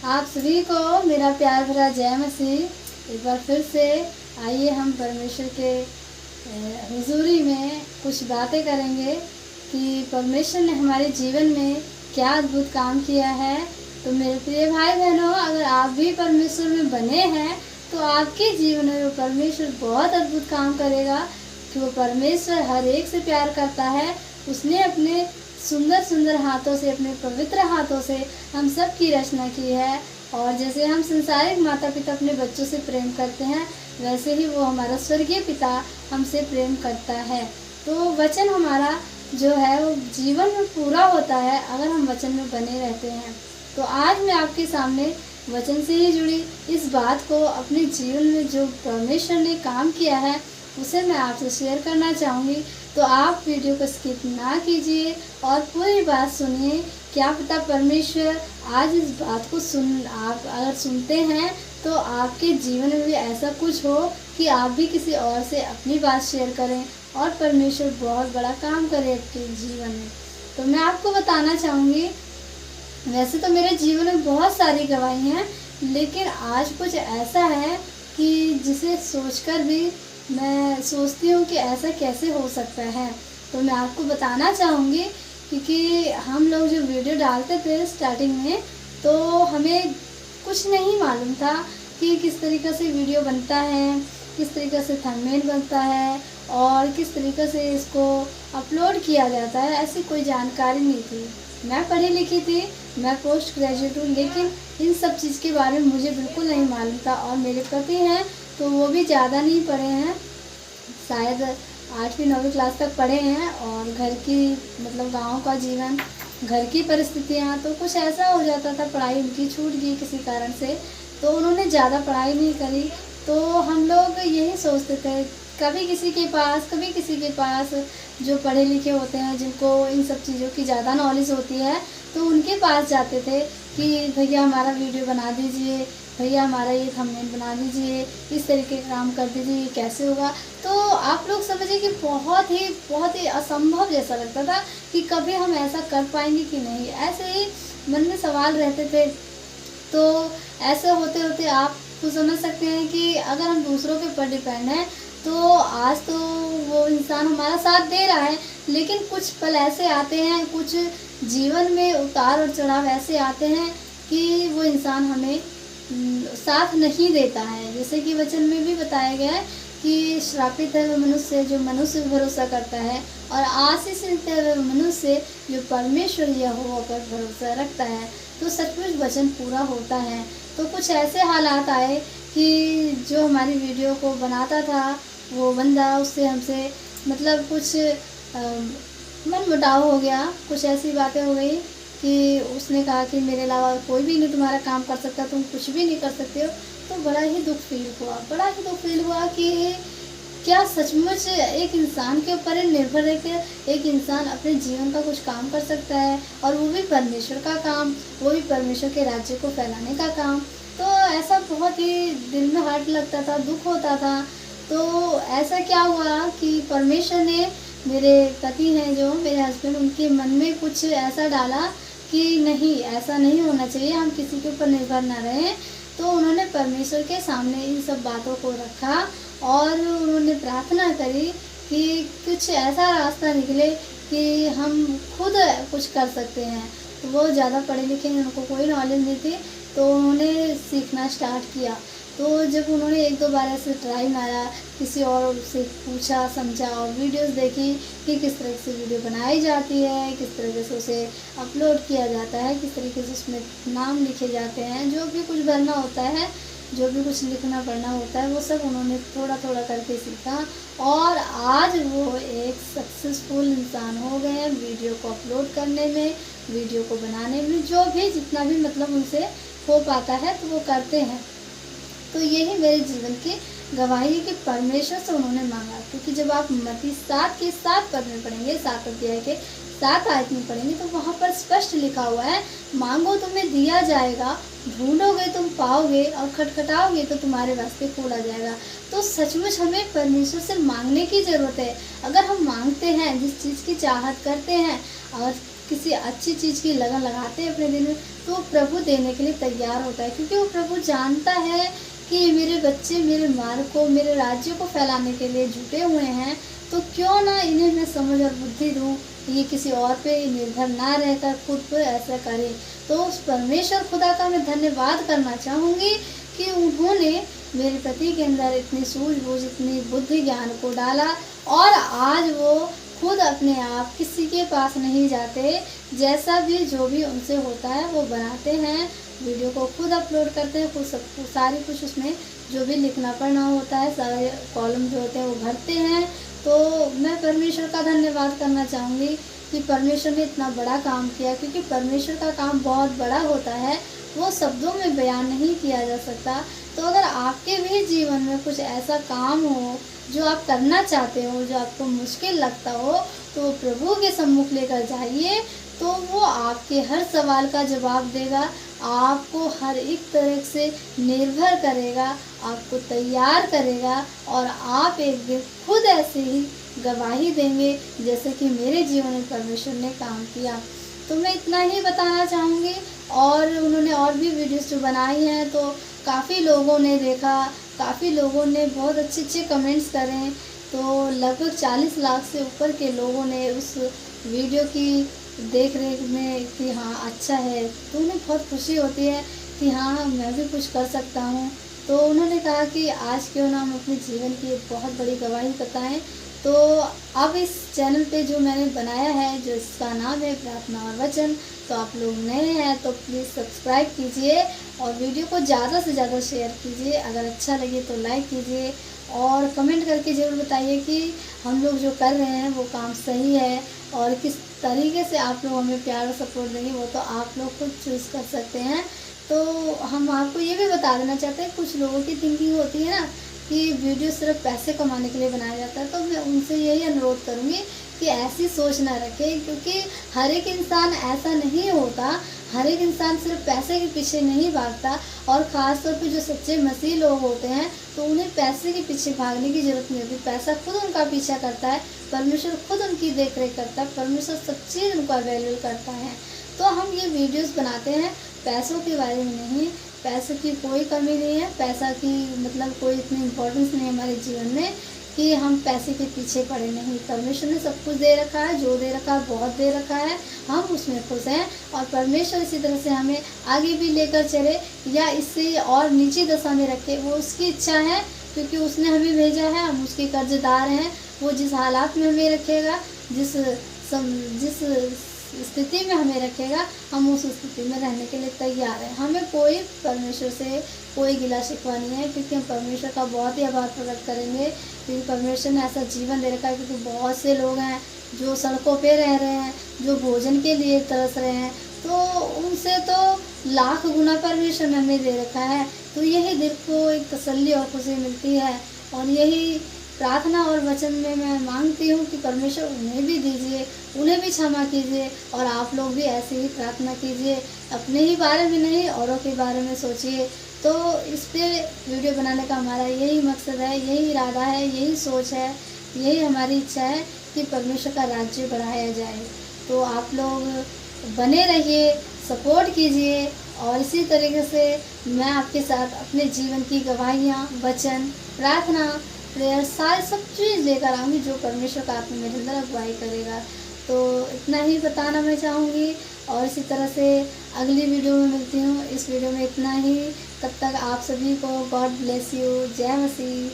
आप सभी को मेरा प्यार भरा जय मसीह। एक बार फिर से आइए हम परमेश्वर के हुजूरी में कुछ बातें करेंगे कि परमेश्वर ने हमारे जीवन में क्या अद्भुत काम किया है। तो मेरे प्रिय भाई बहनों, अगर आप भी परमेश्वर में बने हैं तो आपके जीवन में वो परमेश्वर बहुत अद्भुत काम करेगा कि वो परमेश्वर हर एक से प्यार करता है। उसने अपने सुंदर सुंदर हाथों से, अपने पवित्र हाथों से हम सब की रचना की है। और जैसे हम संसारिक माता पिता अपने बच्चों से प्रेम करते हैं, वैसे ही वो हमारा स्वर्गीय पिता हमसे प्रेम करता है। तो वचन हमारा जो है वो जीवन में पूरा होता है अगर हम वचन में बने रहते हैं। तो आज मैं आपके सामने वचन से ही जुड़ी इस बात को, अपने जीवन में जो परमेश्वर ने काम किया है उसे मैं आपसे शेयर करना चाहूँगी। तो आप वीडियो को स्किप ना कीजिए और पूरी बात सुनिए। क्या पता परमेश्वर आज इस बात को आप अगर सुनते हैं तो आपके जीवन में भी ऐसा कुछ हो कि आप भी किसी और से अपनी बात शेयर करें और परमेश्वर बहुत बड़ा काम करे आपके जीवन में। तो मैं आपको बताना चाहूँगी, वैसे तो मेरे जीवन में बहुत सारी गवाही हैं, लेकिन आज कुछ ऐसा है कि जिसे सोचकर भी मैं सोचती हूँ कि ऐसा कैसे हो सकता है। तो मैं आपको बताना चाहूँगी क्योंकि हम लोग जो वीडियो डालते थे स्टार्टिंग में, तो हमें कुछ नहीं मालूम था कि किस तरीक़े से वीडियो बनता है, किस तरीक़े से थंबनेल बनता है और किस तरीक़े से इसको अपलोड किया जाता है। ऐसी कोई जानकारी नहीं थी। मैं पढ़ी लिखी थी, मैं पोस्ट ग्रेजुएट हूँ, लेकिन इन सब चीज़ के बारे में मुझे बिल्कुल नहीं मालूम था। और मेरे पति हैं तो वो भी ज़्यादा नहीं पढ़े हैं, शायद 8वीं-9वीं क्लास तक पढ़े हैं। और घर की मतलब गांव का जीवन, घर की परिस्थितियाँ, तो कुछ ऐसा हो जाता था, पढ़ाई उनकी छूट गई किसी कारण से, तो उन्होंने ज़्यादा पढ़ाई नहीं करी। तो हम लोग यही सोचते थे, कभी किसी के पास, कभी किसी के पास जो पढ़े लिखे होते हैं, जिनको इन सब चीज़ों की ज़्यादा नॉलेज होती है, तो उनके पास जाते थे कि भैया हमारा वीडियो बना दीजिए, भैया हमारा ये थंबनेल बना दीजिए, इस तरीके का काम कर दीजिए, ये कैसे होगा। तो आप लोग समझिए कि बहुत ही असंभव जैसा लगता था कि कभी हम ऐसा कर पाएंगे कि नहीं। ऐसे ही मन में सवाल रहते थे। तो ऐसे होते होते आप तो समझ सकते हैं कि अगर हम दूसरों के ऊपर डिपेंड हैं तो आज तो वो इंसान हमारा साथ दे रहा है, लेकिन कुछ पल ऐसे आते हैं, कुछ जीवन में उतार और चढ़ाव ऐसे आते हैं कि वो इंसान हमें साथ नहीं देता है। जैसे कि वचन में भी बताया गया है कि श्रापित है वह मनुष्य जो मनुष्य पर भरोसा करता है, और आशीषित है वह मनुष्य जो परमेश्वर यहोवा पर भरोसा रखता है। तो सचमुच वचन पूरा होता है। तो कुछ ऐसे हालात आए कि जो हमारी वीडियो को बनाता था वो बंदा, उससे हमसे मतलब कुछ मनमुटाव हो गया। कुछ ऐसी बातें हो गई कि उसने कहा कि मेरे अलावा कोई भी नहीं तुम्हारा काम कर सकता, तुम कुछ भी नहीं कर सकते हो। तो बड़ा ही दुख फील हुआ कि क्या सचमुच एक इंसान के ऊपर निर्भर है कि एक इंसान अपने जीवन का कुछ काम कर सकता है, और वो भी परमेश्वर का काम, वो भी परमेश्वर के राज्य को फैलाने का काम। तो ऐसा बहुत ही दिल में हर्ट लगता था, दुख होता था। तो ऐसा क्या हुआ कि परमेश्वर ने, मेरे पति हैं जो मेरे हस्बैंड, उनके मन में कुछ ऐसा डाला कि नहीं, ऐसा नहीं होना चाहिए, हम किसी के ऊपर निर्भर ना रहें। तो उन्होंने परमेश्वर के सामने इन सब बातों को रखा और उन्होंने प्रार्थना करी कि कुछ ऐसा रास्ता निकले कि हम खुद कुछ कर सकते हैं। तो वो ज़्यादा पढ़े लिखे हैं, उनको कोई नॉलेज नहीं थी, तो उन्होंने सीखना स्टार्ट किया। तो जब उन्होंने 1-2 बार ऐसे ट्राई मारा, किसी और से पूछा समझा और वीडियोस देखी कि किस तरह से वीडियो बनाई जाती है, किस तरीके से उसे अपलोड किया जाता है, किस तरीके से उसमें नाम लिखे जाते हैं, जो भी कुछ भरना होता है, जो भी कुछ लिखना पढ़ना होता है, वो सब उन्होंने थोड़ा थोड़ा करके सीखा। और आज वो एक सक्सेसफुल इंसान हो गए हैं वीडियो को अपलोड करने में, वीडियो को बनाने में, जो भी जितना भी मतलब उनसे हो पाता है तो वो करते हैं। तो यही मेरे जीवन की गवाही कि परमेश्वर से उन्होंने मांगा। क्योंकि जब आप मत्ती 7 के 7 पद में पढ़ेंगे, 7 अध्याय के 7 आयत में पढ़ेंगे, तो वहाँ पर स्पष्ट लिखा हुआ है, मांगो तुम्हें दिया जाएगा, ढूंढोगे तुम पाओगे, और खटखटाओगे तो तुम्हारे वास्ते खोला जाएगा। तो सचमुच हमें परमेश्वर से मांगने की ज़रूरत है। अगर हम मांगते हैं, जिस चीज़ की चाहत करते हैं, और किसी अच्छी चीज़ की लगन लगाते हैं अपने दिन में, तो वो प्रभु देने के लिए तैयार होता है, क्योंकि वो प्रभु जानता है कि मेरे बच्चे मेरे मार्ग को, मेरे राज्य को फैलाने के लिए जुटे हुए हैं, तो क्यों ना इन्हें मैं समझ और बुद्धि दूँ, ये किसी और पे निर्भर ना रहकर खुद पर ऐसा करें। तो उस परमेश्वर खुदा का मैं धन्यवाद करना चाहूँगी कि उन्होंने मेरे पति के अंदर इतनी सूझबूझ, इतनी बुद्धि ज्ञान को डाला, और आज वो खुद अपने आप किसी के पास नहीं जाते, जैसा भी जो भी उनसे होता है वो बनाते हैं, वीडियो को खुद अपलोड करते हैं, खुद सब सारी कुछ उसमें जो भी लिखना पढ़ना होता है, सारे कॉलम जो होते हैं वो भरते हैं। तो मैं परमेश्वर का धन्यवाद करना चाहूँगी कि परमेश्वर ने इतना बड़ा काम किया, क्योंकि परमेश्वर का काम बहुत बड़ा होता है, वो शब्दों में बयान नहीं किया जा सकता। तो अगर आपके भी जीवन में कुछ ऐसा काम हो जो आप करना चाहते हो, जो आपको मुश्किल लगता हो, तो प्रभु के सम्मुख लेकर जाइए, तो वो आपके हर सवाल का जवाब देगा, आपको हर एक तरह से निर्भर करेगा, आपको तैयार करेगा, और आप एक दिन खुद ऐसे ही गवाही देंगे जैसे कि मेरे जीवन में परमेश्वर ने काम किया। तो मैं इतना ही बताना चाहूँगी। और उन्होंने और भी वीडियोस जो बनाई हैं, तो काफ़ी लोगों ने देखा, काफ़ी लोगों ने बहुत अच्छे अच्छे कमेंट्स करे, तो लगभग 40 लाख से ऊपर के लोगों ने उस वीडियो की देख रेख में कि हाँ अच्छा है, तो उन्हें बहुत खुशी होती है कि हाँ मैं भी कुछ कर सकता हूँ। तो उन्होंने कहा कि आज क्यों ना हम अपने जीवन की एक बहुत बड़ी गवाही बताएं। तो अब इस चैनल पे जो मैंने बनाया है, जो इसका नाम है प्रार्थना और वचन, तो आप लोग नए हैं तो प्लीज़ सब्सक्राइब कीजिए और वीडियो को ज़्यादा से ज़्यादा शेयर कीजिए। अगर अच्छा लगे तो लाइक कीजिए और कमेंट करके ज़रूर बताइए कि हम लोग जो कर रहे हैं वो काम सही है, और किस तरीके से आप लोग हमें प्यार और सपोर्ट देंगे वो तो आप लोग खुद चूज़ कर सकते हैं। तो हम आपको ये भी बता देना चाहते हैं, कुछ लोगों की थिंकिंग होती है ना कि वीडियो सिर्फ पैसे कमाने के लिए बनाया जाता है, तो मैं उनसे यही अनुरोध करूँगी कि ऐसी सोच ना रखें, क्योंकि हर एक इंसान ऐसा नहीं होता, हर एक इंसान सिर्फ पैसे के पीछे नहीं भागता, और ख़ास तौर पे जो सच्चे मसीह लोग होते हैं तो उन्हें पैसे के पीछे भागने की ज़रूरत नहीं होती। पैसा खुद उनका पीछा करता है, परमेश्वर खुद उनकी देख रेख करता है, परमेश्वर सब चीज़ उनको अवेलेबल करता है। तो हम ये वीडियोस बनाते हैं पैसों के बारे में नहीं, पैसे की कोई कमी नहीं है, पैसा की मतलब कोई इतनी इम्पोर्टेंस नहीं है हमारे जीवन में कि हम पैसे के पीछे पड़े नहीं। परमेश्वर ने सब कुछ दे रखा है, जो दे रखा है बहुत दे रखा है, हम उसमें खुश हैं, और परमेश्वर इसी तरह से हमें आगे भी लेकर चले या इससे और नीची दशा में रखे, वो उसकी इच्छा है, क्योंकि उसने हमें भेजा है, हम उसके कर्जदार हैं। वो जिस हालात में हमें रखेगा, जिस स्थिति में हमें रखेगा, हम उस स्थिति में रहने के लिए तैयार हैं। हमें कोई परमेश्वर से कोई गिला शिकवा नहीं है, क्योंकि हम परमेश्वर का बहुत ही आभार प्रकट करेंगे, क्योंकि परमेश्वर ने ऐसा जीवन दे रखा है। क्योंकि बहुत से लोग हैं जो सड़कों पे रह रहे हैं, जो भोजन के लिए तरस रहे हैं, तो उनसे तो लाख गुना परमेश्वर ने हमें दे रखा है। तो यही दिल को एक तसल्ली और खुशी मिलती है, और यही प्रार्थना और वचन में मैं मांगती हूँ कि परमेश्वर उन्हें भी दीजिए, उन्हें भी क्षमा कीजिए, और आप लोग भी ऐसे ही प्रार्थना कीजिए, अपने ही बारे में नहीं औरों के बारे में सोचिए। तो इस पे वीडियो बनाने का हमारा यही मकसद है, यही इरादा है, यही सोच है, यही हमारी इच्छा है कि परमेश्वर का राज्य बढ़ाया जाए। तो आप लोग बने रहिए, सपोर्ट कीजिए, और इसी तरीके से मैं आपके साथ अपने जीवन की गवाहियाँ, वचन, प्रार्थना, प्रेयर सारे सब चीज़ लेकर आऊँगी जो परमेश्वर का आत्मा मेरे अंदर अगुवाई करेगा। तो इतना ही बताना मैं चाहूँगी, और इसी तरह से अगली वीडियो में मिलती हूँ। इस वीडियो में इतना ही, तब तक आप सभी को गॉड ब्लेस यू। जय मसीह।